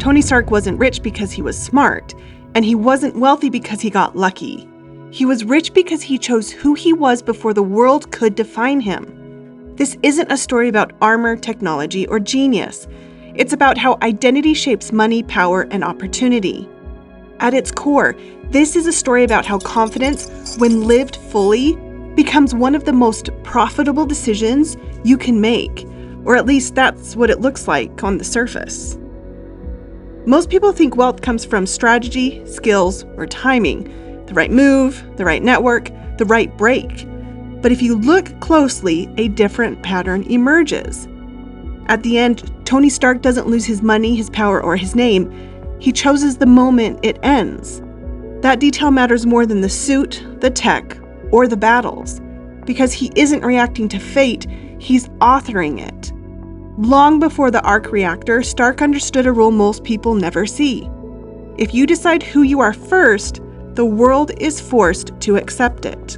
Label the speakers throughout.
Speaker 1: Tony Stark wasn't rich because he was smart, and he wasn't wealthy because he got lucky. He was rich because he chose who he was before the world could define him. This isn't a story about armor, technology, or genius. It's about how identity shapes money, power, and opportunity. At its core, this is a story about how confidence, when lived fully, becomes one of the most profitable decisions you can make, or at least that's what it looks like on the surface. Most people think wealth comes from strategy, skills, or timing, the right move, the right network, the right break. But if you look closely, a different pattern emerges. At the end, Tony Stark doesn't lose his money, his power, or his name. He chooses the moment it ends. That detail matters more than the suit, the tech, or the battles, because he isn't reacting to fate, he's authoring it. Long before the arc reactor, Stark understood a rule most people never see. If you decide who you are first, the world is forced to accept it.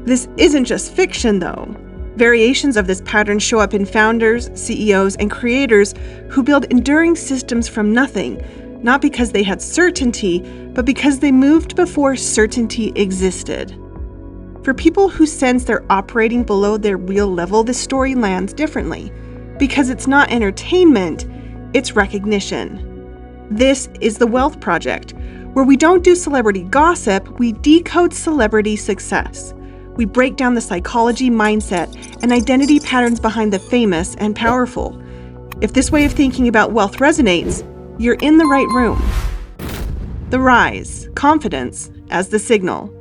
Speaker 1: This isn't just fiction, though. Variations of this pattern show up in founders, CEOs, and creators who build enduring systems from nothing, not because they had certainty, but because they moved before certainty existed. For people who sense they're operating below their real level, this story lands differently, because it's not entertainment, it's recognition. This is the Wealth Project, where we don't do celebrity gossip, we decode celebrity success. We break down the psychology, mindset, and identity patterns behind the famous and powerful. If this way of thinking about wealth resonates, you're in the right room. The rise, confidence as the signal.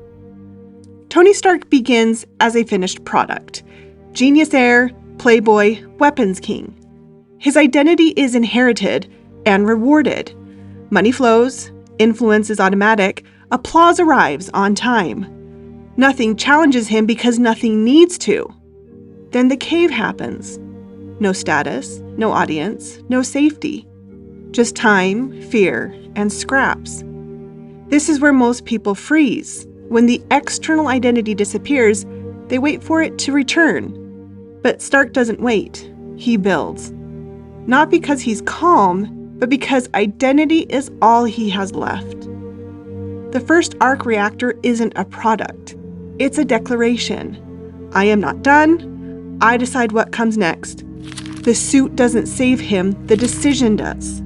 Speaker 1: Tony Stark begins as a finished product. Genius heir, playboy, weapons king. His identity is inherited and rewarded. Money flows, influence is automatic, applause arrives on time. Nothing challenges him because nothing needs to. Then the cave happens. No status, no audience, no safety. Just time, fear, and scraps. This is where most people freeze. When the external identity disappears, they wait for it to return. But Stark doesn't wait. He builds. Not because he's calm, but because identity is all he has left. The first arc reactor isn't a product. It's a declaration. I am not done. I decide what comes next. The suit doesn't save him, the decision does.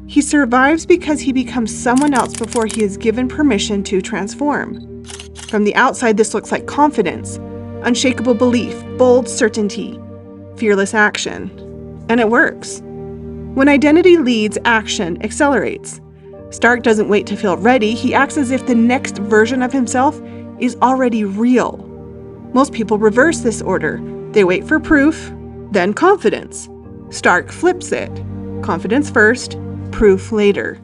Speaker 1: He survives because he becomes someone else before he is given permission to transform. From the outside, this looks like confidence, unshakable belief, bold certainty, fearless action. And it works. When identity leads, action accelerates. Stark doesn't wait to feel ready. He acts as if the next version of himself is already real. Most people reverse this order. They wait for proof, then confidence. Stark flips it. Confidence first, proof later.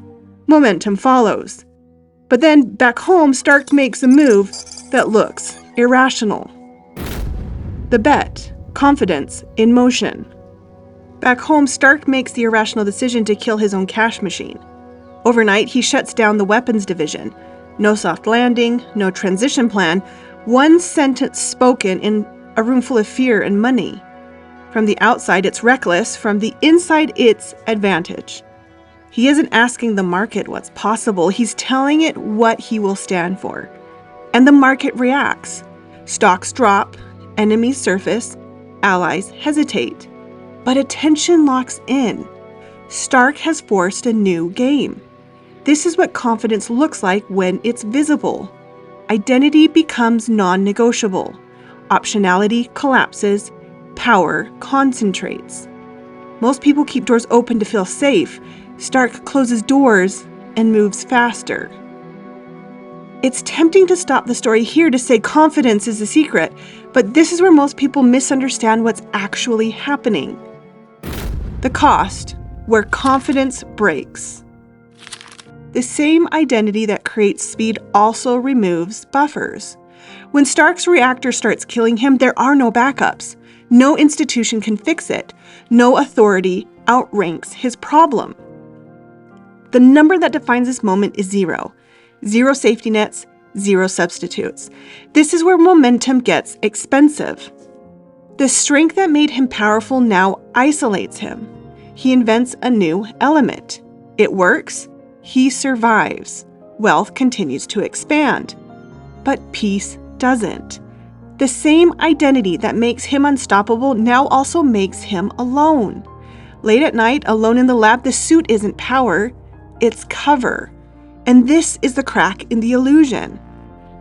Speaker 1: Momentum follows. But then back home, Stark makes a move that looks irrational. The bet, confidence in motion. Back home, Stark makes the irrational decision to kill his own cash machine. Overnight, he shuts down the weapons division. No soft landing, no transition plan, one sentence spoken in a room full of fear and money. From the outside, it's reckless. From the inside, it's advantage. He isn't asking the market what's possible. He's telling it what he will stand for. And the market reacts. Stocks drop, enemies surface, allies hesitate. But attention locks in. Stark has forced a new game. This is what confidence looks like when it's visible. Identity becomes non-negotiable. Optionality collapses. Power concentrates. Most people keep doors open to feel safe. Stark closes doors and moves faster. It's tempting to stop the story here to say confidence is the secret, but this is where most people misunderstand what's actually happening. The cost, where confidence breaks. The same identity that creates speed also removes buffers. When Stark's reactor starts killing him, there are no backups. No institution can fix it. No authority outranks his problem. The number that defines this moment is 0. 0 safety nets, 0 substitutes. This is where momentum gets expensive. The strength that made him powerful now isolates him. He invents a new element. It works. He survives. Wealth continues to expand. But peace doesn't. The same identity that makes him unstoppable now also makes him alone. Late at night, alone in the lab, the suit isn't power, it's cover. And this is the crack in the illusion.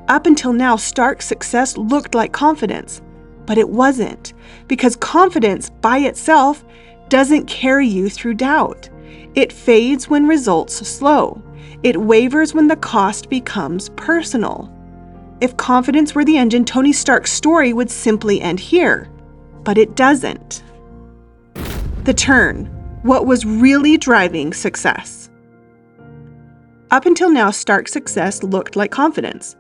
Speaker 1: Up until now, Stark's success looked like confidence, but it wasn't, because confidence by itself doesn't carry you through doubt. It fades when results slow. It wavers when the cost becomes personal. If confidence were the engine, Tony Stark's story would simply end here, but it doesn't. The turn. What was really driving success? Up until now, Stark's success looked like confidence,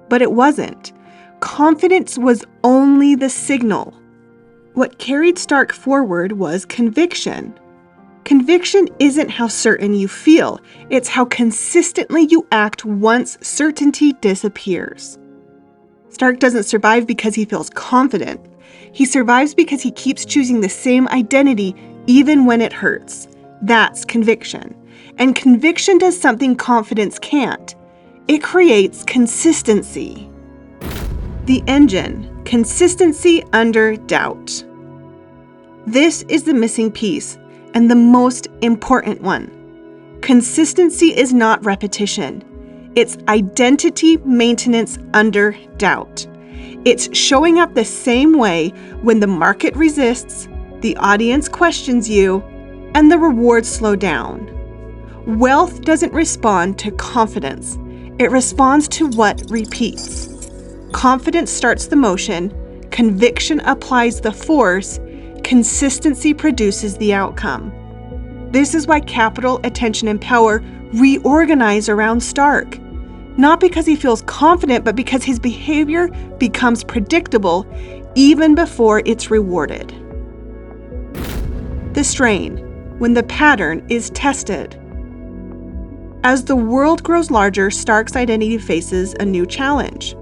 Speaker 1: but it wasn't. Confidence was only the signal. What carried Stark forward was conviction. Conviction isn't how certain you feel, it's how consistently you act once certainty disappears. Stark doesn't survive because he feels confident. He survives because he keeps choosing the same identity even when it hurts. That's conviction. And conviction does something confidence can't. It creates consistency. The engine, consistency under doubt. This is the missing piece, and the most important one. Consistency is not repetition. It's identity maintenance under doubt. It's showing up the same way when the market resists, the audience questions you, and the rewards slow down. Wealth doesn't respond to confidence. It responds to what repeats. Confidence starts the motion, conviction applies the force, consistency produces the outcome. This is why capital, attention, and power reorganize around Stark. Not because he feels confident, but because his behavior becomes predictable even before it's rewarded. The strain, when the pattern is tested. As the world grows larger, Stark's identity faces a new challenge.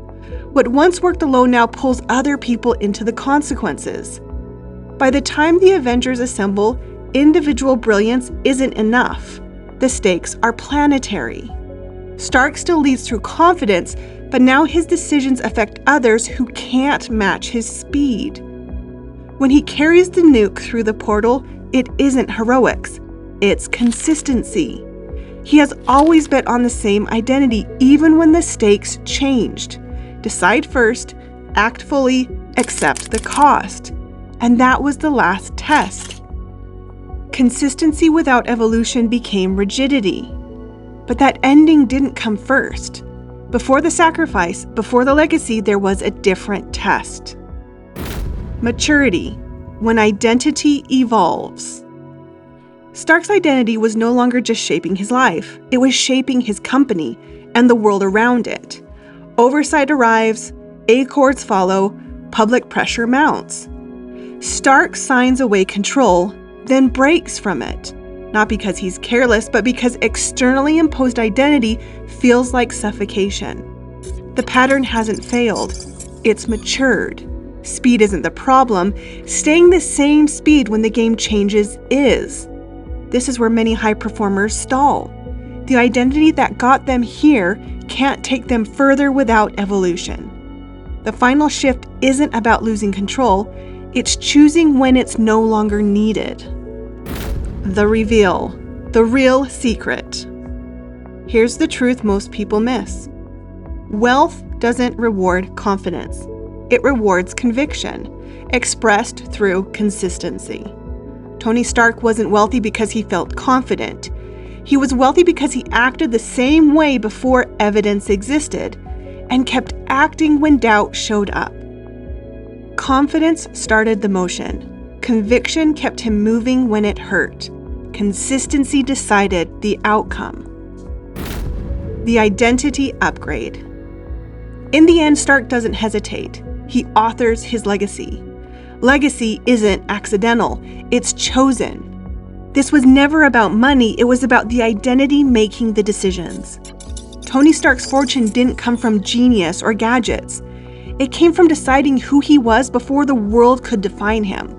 Speaker 1: What once worked alone now pulls other people into the consequences. By the time the Avengers assemble, individual brilliance isn't enough. The stakes are planetary. Stark still leads through confidence, but now his decisions affect others who can't match his speed. When he carries the nuke through the portal, it isn't heroics, it's consistency. He has always bet on the same identity, even when the stakes changed. Decide first, act fully, accept the cost. And that was the last test. Consistency without evolution became rigidity. But that ending didn't come first. Before the sacrifice, before the legacy, there was a different test. Maturity, when identity evolves. Stark's identity was no longer just shaping his life. It was shaping his company and the world around it. Oversight arrives, acords follow, public pressure mounts. Stark signs away control, then breaks from it. Not because he's careless, but because externally imposed identity feels like suffocation. The pattern hasn't failed, it's matured. Speed isn't the problem, staying the same speed when the game changes is. This is where many high performers stall. The identity that got them here can't take them further without evolution. The final shift isn't about losing control, it's choosing when it's no longer needed. The reveal, the real secret. Here's the truth most people miss. Wealth doesn't reward confidence. It rewards conviction, expressed through consistency. Tony Stark wasn't wealthy because he felt confident. He was wealthy because he acted the same way before evidence existed and kept acting when doubt showed up. Confidence started the motion. Conviction kept him moving when it hurt. Consistency decided the outcome. The identity upgrade. In the end, Stark doesn't hesitate. He authors his legacy. Legacy isn't accidental, it's chosen. This was never about money, it was about the identity making the decisions. Tony Stark's fortune didn't come from genius or gadgets. It came from deciding who he was before the world could define him.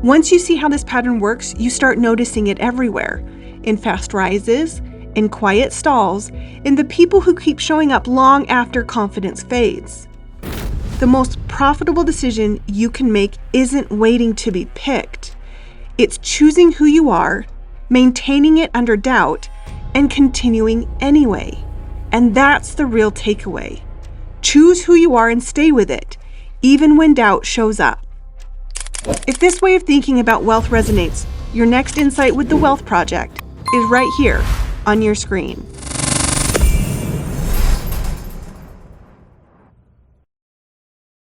Speaker 1: Once you see how this pattern works, you start noticing it everywhere. in fast rises, in quiet stalls, in the people who keep showing up long after confidence fades. The most profitable decision you can make isn't waiting to be picked. It's choosing who you are, maintaining it under doubt, and continuing anyway. And that's the real takeaway. Choose who you are and stay with it, even when doubt shows up. If this way of thinking about wealth resonates, your next insight with the Wealth Project is right here on your screen.